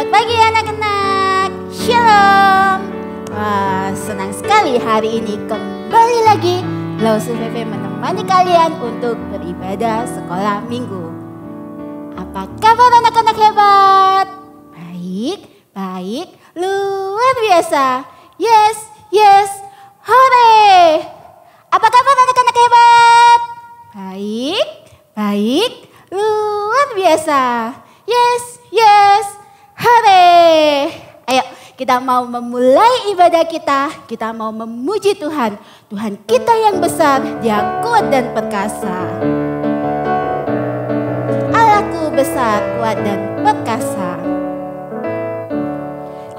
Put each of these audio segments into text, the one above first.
Selamat pagi anak-anak. Shalom. Wah, senang sekali hari ini kembali lagi Lausu VV menemani kalian untuk beribadah sekolah minggu. Apa kabar anak-anak hebat? Baik, luar biasa. Yes, hore. Apa kabar anak-anak hebat? Baik, luar biasa. Yes, hore. Ayo, kita mau memulai ibadah kita. Kita mau memuji Tuhan. Tuhan kita yang besar, Dia kuat dan perkasa. Allahku besar, kuat dan perkasa.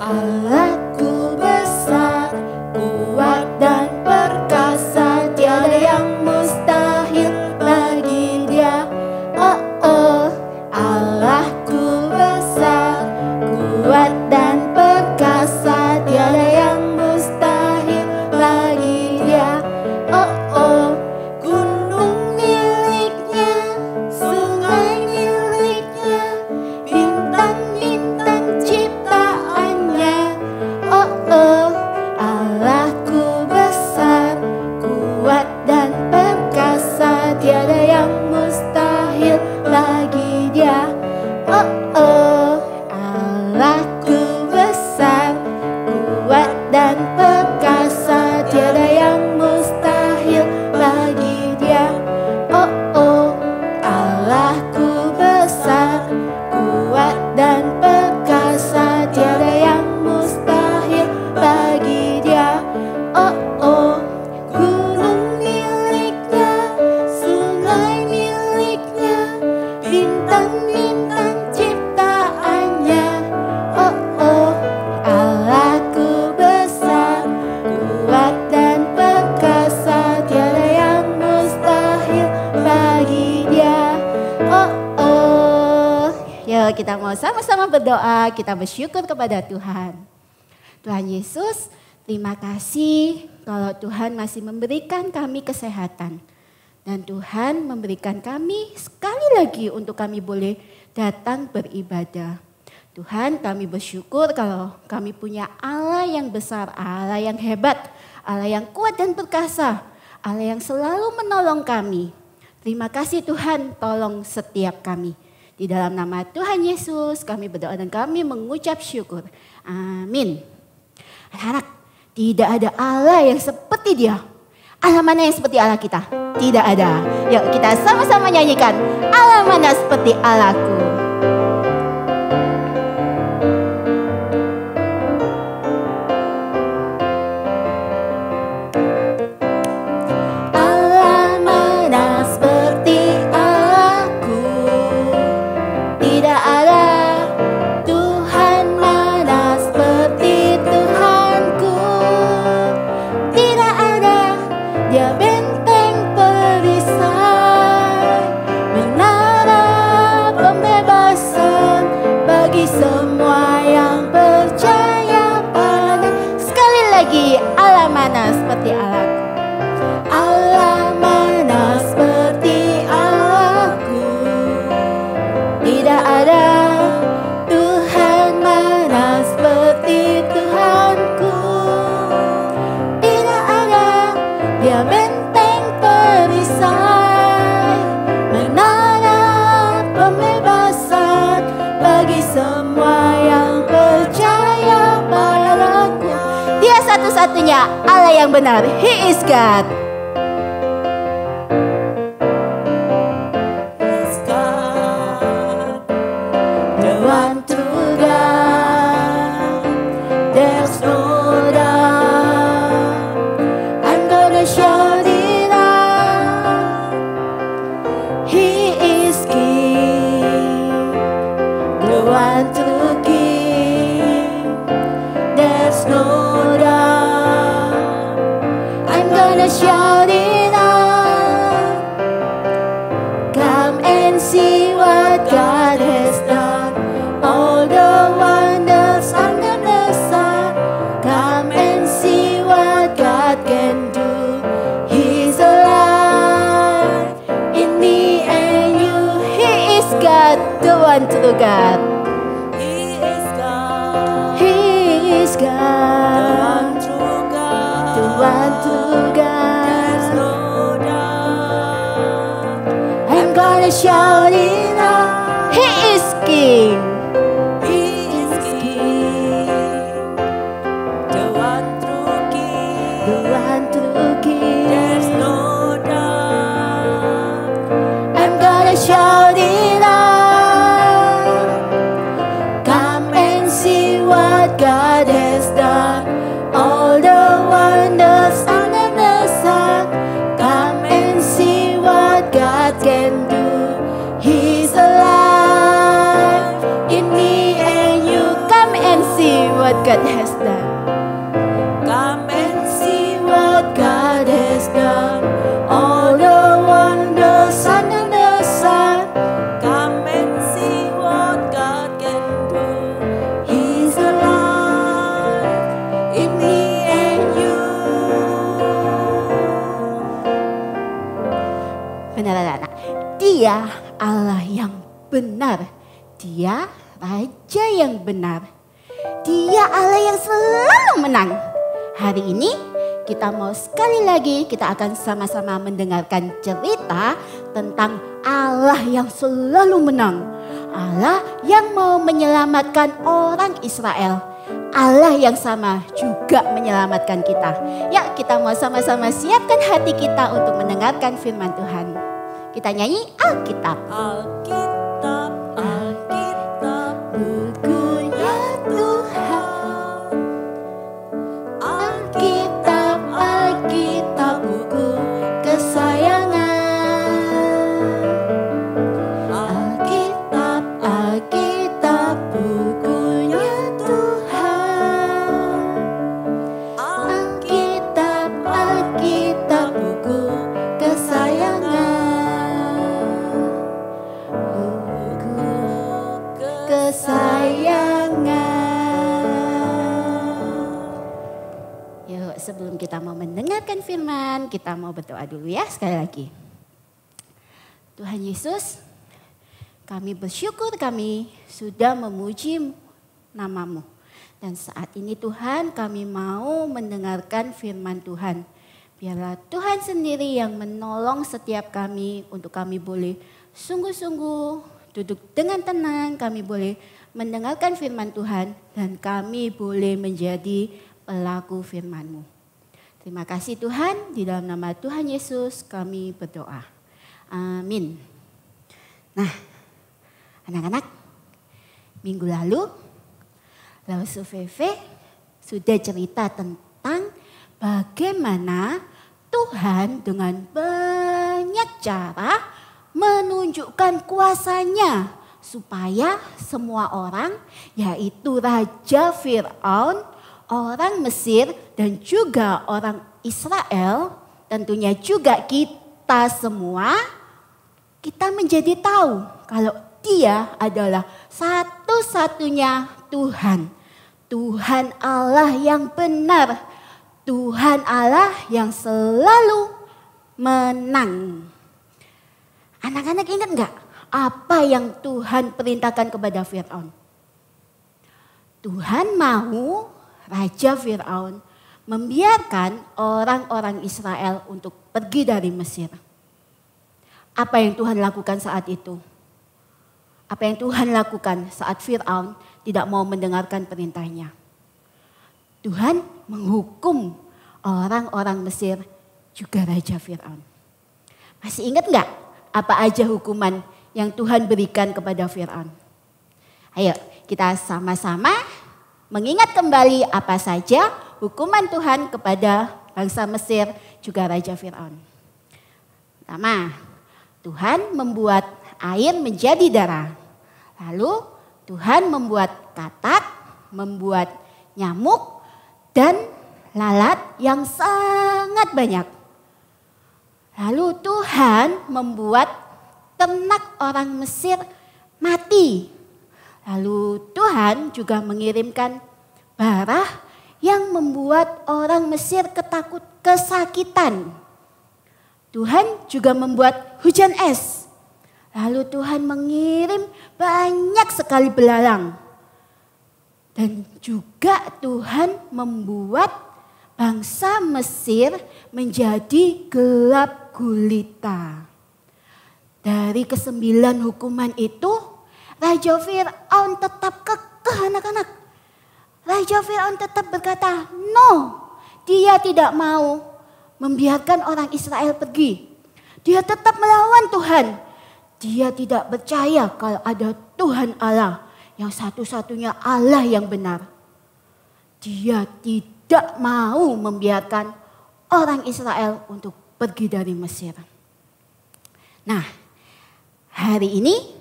Allahku besar, kuat dan perkasa, tiada yang mustahil bagi Dia. Oh, Allahku besar, kuat dan perkasa, tiada yang mustahil bagi Dia. Oh, gunung miliknya, sungai miliknya, bintang-bintang ciptaannya. Oh, Allahku besar, kuat dan perkasa, tiada yang mustahil bagi Dia. Oh, Allahku besar, kuat dan perkasa, tiada yang mustahil bagi Dia. Oh, Allahku besar, kuat dan perkasa, tiada yang mustahil bagi Dia. Oh, gunung miliknya, sungai miliknya, bintang-bintang ciptaannya. Oh, Allahku besar, kuat dan perkasa, tiada yang mustahil bagi Dia. Oh. Yuk kita mau sama-sama berdoa, kita bersyukur kepada Tuhan. Tuhan Yesus, terima kasih kalau Tuhan masih memberikan kami kesehatan. Dan Tuhan memberikan kami sekali lagi untuk kami boleh datang beribadah. Tuhan, kami bersyukur kalau kami punya Allah yang besar, Allah yang hebat, Allah yang kuat dan perkasa, Allah yang selalu menolong kami. Terima kasih Tuhan, tolong setiap kami. Di dalam nama Tuhan Yesus kami berdoa dan kami mengucap syukur. Amin. Anak-anak, tidak ada Allah yang seperti Dia. Allah mana yang seperti Allah kita? Tidak ada. Yuk kita sama-sama nyanyikan. Allah mana seperti Allahku. Allah mana seperti Allahku? Tidak ada. Tuhan mana seperti Tuhanku? Tidak ada. Dia benteng perisai, menara pembebasan bagi semua yang percaya pada. Sekali lagi, Allah mana seperti Allahku. Allah mana seperti Allahku? Tidak ada. Tuhan mana seperti Tuhanku? Tidak ada. Dia benteng perisai, menara pembebasan bagi semua yang percaya padaku. Dia satu-satunya Allah yang benar. He is God. Is God, the one true God. There's no doubt. I'm gonna shout it out. He is King, the one true King. There's no doubt. I'm gonna shout it out. Come and see what God has done. All the wonders under the sun. Come and see what God can do. He's alive in me and you. He is God, the one true God. He is God. one true God. There's no doubt. I'm gonna shout it out. He is King. He is King. The one true King. The one true King. There's no doubt. I'm gonna shout it out. Come and see what God has done. All the wonders under the sun. Come and see what God can do. He's alive in me and you. Come and see what God has done. Come and See what God has done. All the wonders under the sun. come and see what God can do. He's alive in me and you. Benar anak. Dia Allah yang benar. Dia Raja yang benar. Dia Allah yang selalu menang. Hari ini kita mau sekali lagi kita akan sama-sama mendengarkan cerita tentang Allah yang selalu menang. Allah yang mau menyelamatkan orang Israel. Allah yang sama juga menyelamatkan kita. Ya, kita mau sama-sama siapkan hati kita untuk mendengarkan firman Tuhan. Kita nyanyi Alkitab. Alkitab, Alkitab, Bukunya Tuhan. Alkitab, Alkitab, buku kesayangan. Alkitab, Alkitab, bukunya Tuhan. Alkitab, Alkitab, buku kesayangan. Buku kesayangan. Yuk, sebelum kita mau mendengarkan firman, kita mau berdoa dulu ya sekali lagi. Tuhan Yesus, kami bersyukur kami sudah memuji nama-Mu. Dan saat ini Tuhan kami mau mendengarkan firman Tuhan. Biarlah Tuhan sendiri yang menolong setiap kami untuk kami boleh sungguh-sungguh duduk dengan tenang. Kami boleh mendengarkan firman Tuhan dan kami boleh menjadi pelaku firman-Mu. Terima kasih Tuhan, di dalam nama Tuhan Yesus kami berdoa. Amin. Nah, anak-anak, minggu lalu Lausu Feve sudah cerita tentang bagaimana Tuhan dengan banyak cara menunjukkan kuasanya supaya semua orang, yaitu Raja Fir'aun, orang Mesir dan juga orang Israel, tentunya juga kita semua, kita menjadi tahu kalau Dia adalah satu-satunya Tuhan. Tuhan Allah yang benar. Tuhan Allah yang selalu menang. Anak-anak ingat gak apa yang Tuhan perintahkan kepada Fir'aun? Tuhan mau Raja Fir'aun membiarkan orang-orang Israel untuk pergi dari Mesir. Apa yang Tuhan lakukan saat itu? Apa yang Tuhan lakukan saat Fir'aun tidak mau mendengarkan perintahnya? Tuhan menghukum orang-orang Mesir juga Raja Fir'aun. Masih ingat gak apa aja hukuman yang Tuhan berikan kepada Fir'aun? Ayo kita sama-sama mengingat kembali apa saja hukuman Tuhan kepada bangsa Mesir juga Raja Fir'aun. Pertama, Tuhan membuat air menjadi darah. Lalu Tuhan membuat katak, membuat nyamuk dan lalat yang sangat banyak. Lalu Tuhan membuat ternak orang Mesir mati. Lalu Tuhan juga mengirimkan bara yang membuat orang Mesir kesakitan. Tuhan juga membuat hujan es. Lalu Tuhan mengirim banyak sekali belalang. Dan juga Tuhan membuat bangsa Mesir menjadi gelap gulita. Dari ke-9 hukuman itu, Raja Fir'aun tetap kekeh anak-anak. Raja Fir'aun tetap berkata, no, dia tidak mau membiarkan orang Israel pergi. Dia tetap melawan Tuhan. Dia tidak percaya kalau ada Tuhan Allah yang satu-satunya Allah yang benar. Dia tidak mau membiarkan orang Israel untuk pergi dari Mesir. Nah, hari ini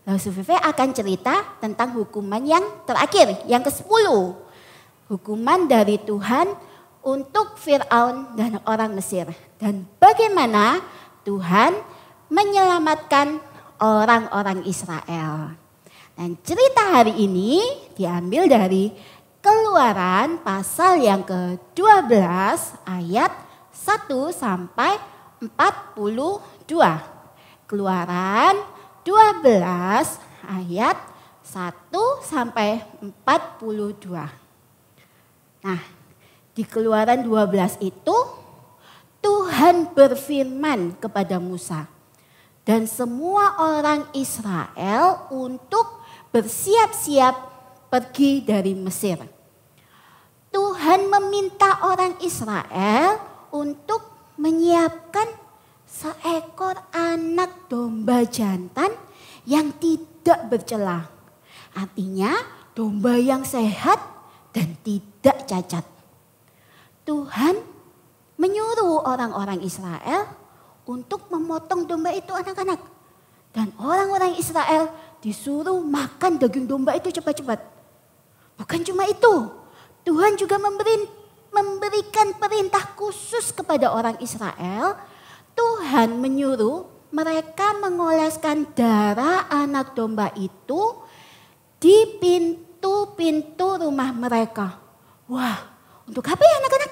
Langsung Vive akan cerita tentang hukuman yang terakhir, yang ke-10. Hukuman dari Tuhan untuk Fir'aun dan orang Mesir. Dan bagaimana Tuhan menyelamatkan orang-orang Israel. Dan cerita hari ini diambil dari Keluaran pasal yang ke-12 ayat 1 sampai 42. Keluaran 12 ayat 1 sampai 42. Nah, di Keluaran 12 itu Tuhan berfirman kepada Musa dan semua orang Israel untuk bersiap-siap pergi dari Mesir. Tuhan meminta orang Israel untuk menyiapkan seekor anak domba jantan yang tidak bercela. Artinya domba yang sehat dan tidak cacat. Tuhan menyuruh orang-orang Israel untuk memotong domba itu anak-anak. Dan orang-orang Israel disuruh makan daging domba itu cepat-cepat. Bukan cuma itu, Tuhan juga memberikan perintah khusus kepada orang Israel. Tuhan menyuruh mereka mengoleskan darah anak domba itu di pintu-pintu rumah mereka. Wah, untuk apa ya anak-anak?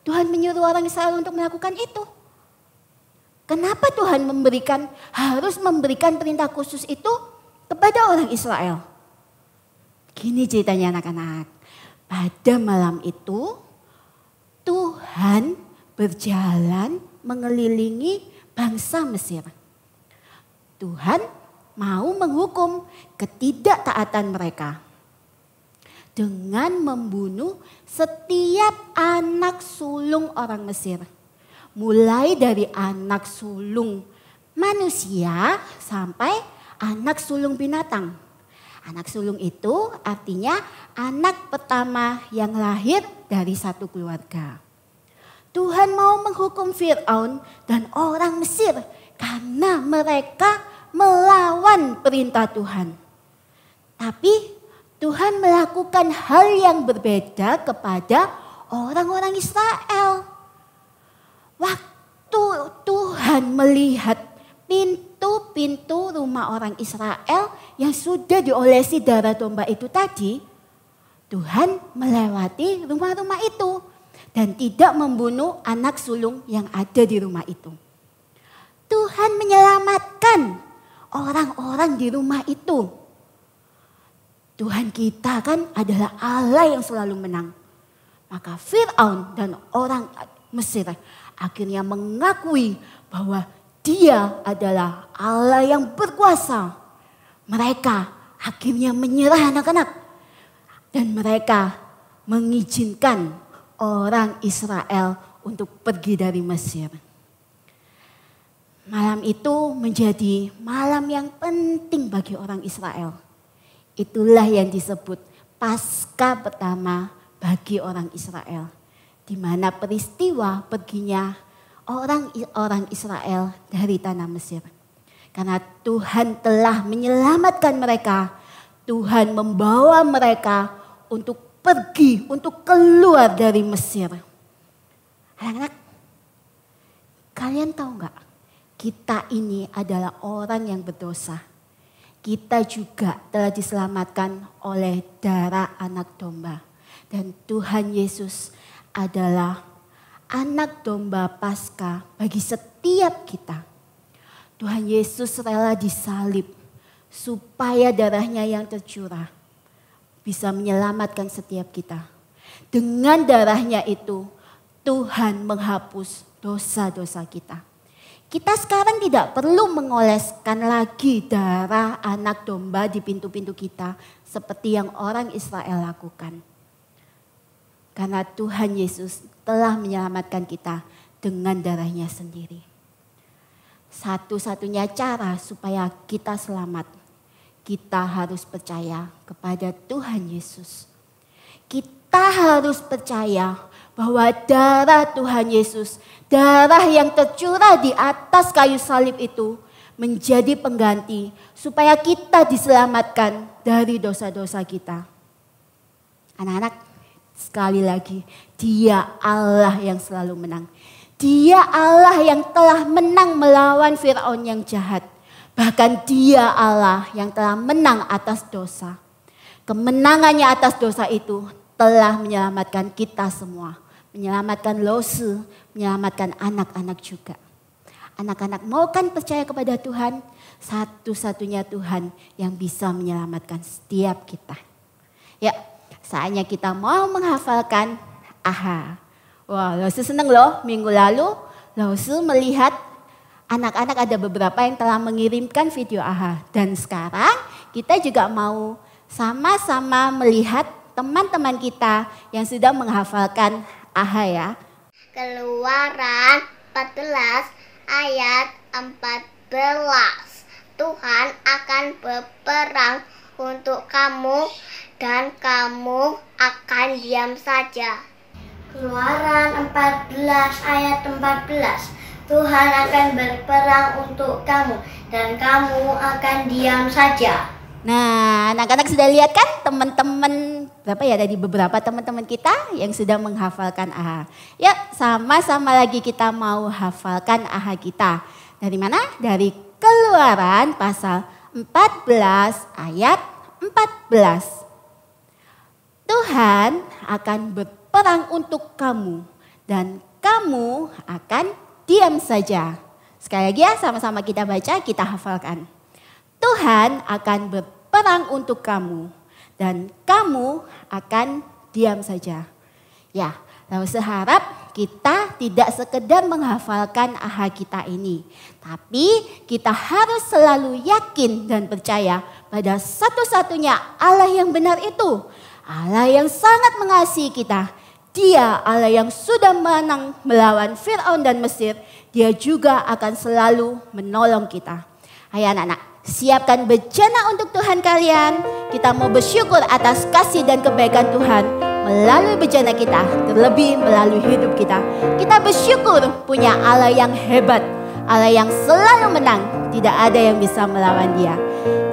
Tuhan menyuruh orang Israel untuk melakukan itu. Kenapa Tuhan harus memberikan perintah khusus itu kepada orang Israel? Gini ceritanya anak-anak. Pada malam itu Tuhan berjalan mengelilingi bangsa Mesir. Tuhan mau menghukum ketidaktaatan mereka dengan membunuh setiap anak sulung orang Mesir. Mulai dari anak sulung manusia sampai anak sulung binatang. Anak sulung itu artinya anak pertama yang lahir dari satu keluarga. Tuhan mau menghukum Fir'aun dan orang Mesir karena mereka melawan perintah Tuhan. Tapi Tuhan melakukan hal yang berbeda kepada orang-orang Israel. Waktu Tuhan melihat pintu-pintu rumah orang Israel yang sudah diolesi darah domba itu tadi, Tuhan melewati rumah-rumah itu dan tidak membunuh anak sulung yang ada di rumah itu. Tuhan menyelamatkan orang-orang di rumah itu. Tuhan kita kan adalah Allah yang selalu menang. Maka Fir'aun dan orang Mesir akhirnya mengakui bahwa Dia adalah Allah yang berkuasa. Mereka akhirnya menyerah anak-anak. Dan mereka mengizinkan orang Israel untuk pergi dari Mesir. Malam itu menjadi malam yang penting bagi orang Israel. Itulah yang disebut Paskah pertama bagi orang Israel. Di mana peristiwa perginya orang Israel dari tanah Mesir. Karena Tuhan telah menyelamatkan mereka. Tuhan membawa mereka untuk pergi, untuk keluar dari Mesir. Anak-anak, kalian tahu nggak? Kita ini adalah orang yang berdosa. Kita juga telah diselamatkan oleh darah anak domba. Dan Tuhan Yesus adalah anak domba Paskah bagi setiap kita. Tuhan Yesus rela disalib supaya darahnya yang tercurah bisa menyelamatkan setiap kita. Dengan darahnya itu Tuhan menghapus dosa-dosa kita. Kita sekarang tidak perlu mengoleskan lagi darah anak domba di pintu-pintu kita seperti yang orang Israel lakukan. Karena Tuhan Yesus telah menyelamatkan kita dengan darahnya sendiri. Satu-satunya cara supaya kita selamat, kita harus percaya kepada Tuhan Yesus. Kita harus percaya bahwa darah Tuhan Yesus, darah yang tercurah di atas kayu salib itu menjadi pengganti supaya kita diselamatkan dari dosa-dosa kita. Anak-anak, sekali lagi, Dia Allah yang selalu menang. Dia Allah yang telah menang melawan Firaun yang jahat. Bahkan Dia Allah yang telah menang atas dosa. Kemenangannya atas dosa itu telah menyelamatkan kita semua. Menyelamatkan Lose, menyelamatkan anak-anak juga. Anak-anak mau kan percaya kepada Tuhan? Satu-satunya Tuhan yang bisa menyelamatkan setiap kita. Ya, saatnya kita mau menghafalkan AHA. Wah, Lose senang loh, minggu lalu Lose melihat anak-anak ada beberapa yang telah mengirimkan video AHA. Dan sekarang kita juga mau sama-sama melihat teman-teman kita yang sudah menghafalkan AHA ya. Keluaran 14 ayat 14. Tuhan akan berperang untuk kamu dan kamu akan diam saja. Keluaran 14 ayat 14. Tuhan akan berperang untuk kamu dan kamu akan diam saja. Nah, anak-anak sudah lihat kan teman-teman berapa ya, dari beberapa teman-teman kita yang sudah menghafalkan AHA. Ya, sama-sama lagi kita mau hafalkan AHA kita. Dari mana? Dari Keluaran pasal 14 ayat 14. Tuhan akan berperang untuk kamu dan kamu akan diam saja. Sekali lagi ya, sama-sama kita baca, kita hafalkan. Tuhan akan berperang untuk kamu dan kamu akan diam saja. Ya, lalu seharap kita tidak sekedar menghafalkan AHA kita ini. Tapi kita harus selalu yakin dan percaya pada satu-satunya Allah yang benar itu. Allah yang sangat mengasihi kita. Dia Allah yang sudah menang melawan Firaun dan Mesir. Dia juga akan selalu menolong kita. Ayo anak-anak, siapkan bejana untuk Tuhan kalian. Kita mau bersyukur atas kasih dan kebaikan Tuhan melalui bejana kita, terlebih melalui hidup kita. Kita bersyukur punya Allah yang hebat, Allah yang selalu menang. Tidak ada yang bisa melawan Dia.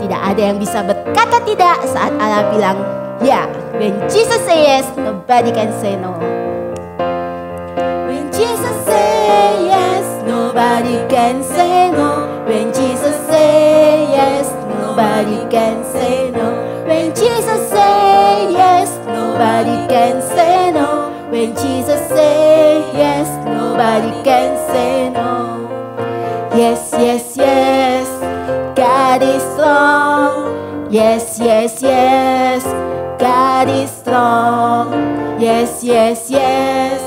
Tidak ada yang bisa berkata tidak saat Allah bilang ya. When Jesus say yes, nobody can say no. When Jesus say yes, nobody can say no. When Jesus say yes, nobody can say no. When Jesus say yes, nobody can say no. When Jesus say yes, nobody can say no. Yes, yes, yes, God is strong. Yes, yes, yes, God is strong. Yes, yes, yes,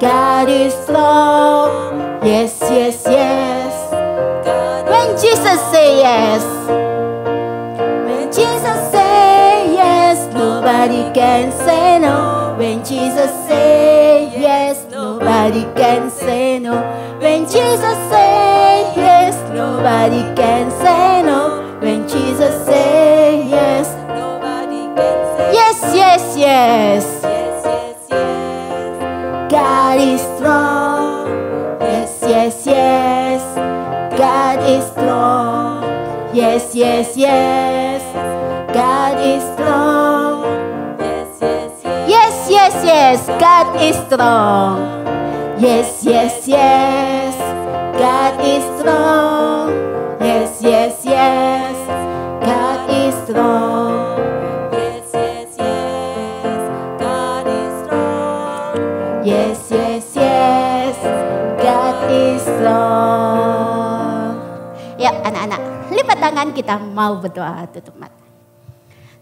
God is strong. Yes, yes, yes. When Jesus say yes, when Jesus say yes, nobody can say no. When Jesus say yes, nobody can say no. When Jesus say yes, nobody can say no. When Jesus say yes, nobody can say yes, yes, yes. Yes, yes, yes. God is strong. Yes, yes, yes. God is strong. Yes, yes, yes. God is strong. Yes, yes, yes. Yes, yes, yes. God is strong. Yes, yes, yes. God is strong. Yes, yes, yes. God is strong. Yes, yes, yes. God is strong. Yes, yes, yes. God is strong. Ya anak-anak, lipat tangan, kita mau berdoa, tutup mata.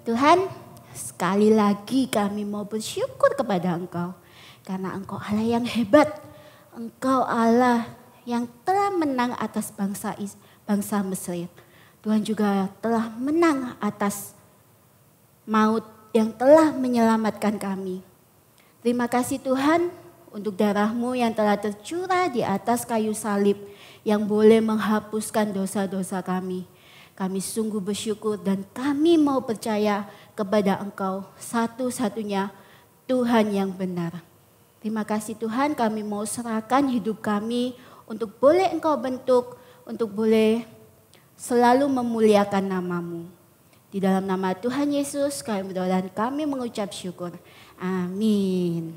Tuhan, sekali lagi kami mau bersyukur kepada Engkau. Karena Engkau Allah yang hebat. Engkau Allah yang telah menang atas bangsa Mesir. Tuhan juga telah menang atas maut yang telah menyelamatkan kami. Terima kasih Tuhan untuk darah-Mu yang telah tercurah di atas kayu salib yang boleh menghapuskan dosa-dosa kami. Kami sungguh bersyukur dan kami mau percaya kepada Engkau satu-satunya Tuhan yang benar. Terima kasih Tuhan, kami mau serahkan hidup kami untuk boleh Engkau bentuk, untuk boleh selalu memuliakan nama-Mu. Di dalam nama Tuhan Yesus kami berdoa dan kami mengucap syukur. Amin.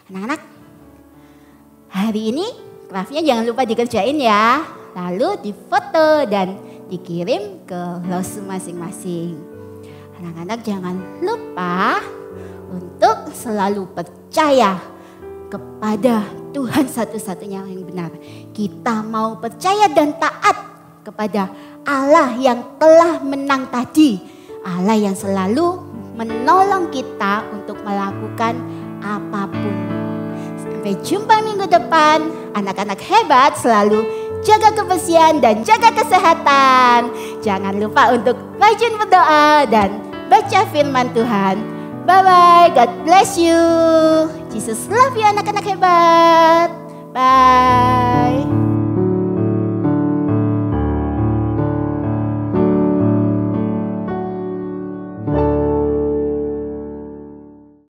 Anak-anak, hari ini craftnya jangan lupa dikerjain ya. Lalu difoto dan dikirim ke los masing-masing. Anak-anak jangan lupa untuk selalu percaya kepada Tuhan satu-satunya yang benar. Kita mau percaya dan taat kepada Allah yang telah menang tadi. Allah yang selalu menolong kita untuk melakukan apapun. Sampai jumpa minggu depan. Anak-anak hebat selalu jaga kebersihan dan jaga kesehatan. Jangan lupa untuk rajin berdoa dan baca firman Tuhan. Bye-bye, God bless you. Jesus love you anak-anak hebat. Bye.